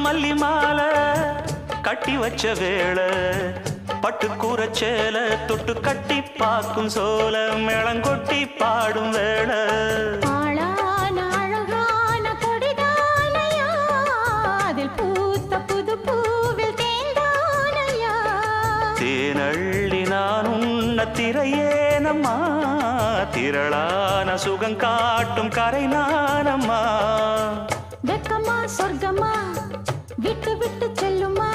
மல்லி மாலை கட்டி வச்ச வேளை பட்டு கூரச்சேல தொட்டு கட்டி பார்க்கும் சோல மேளங்கொட்டி பாடும் வேளை தேனள்ளி நான் உன்ன திரையேனம்மா திரளான சுகம் காட்டும் கரை நானம்மா வெக்கமா சொர்க்கமா விட்டு விட்டு செல்லுமா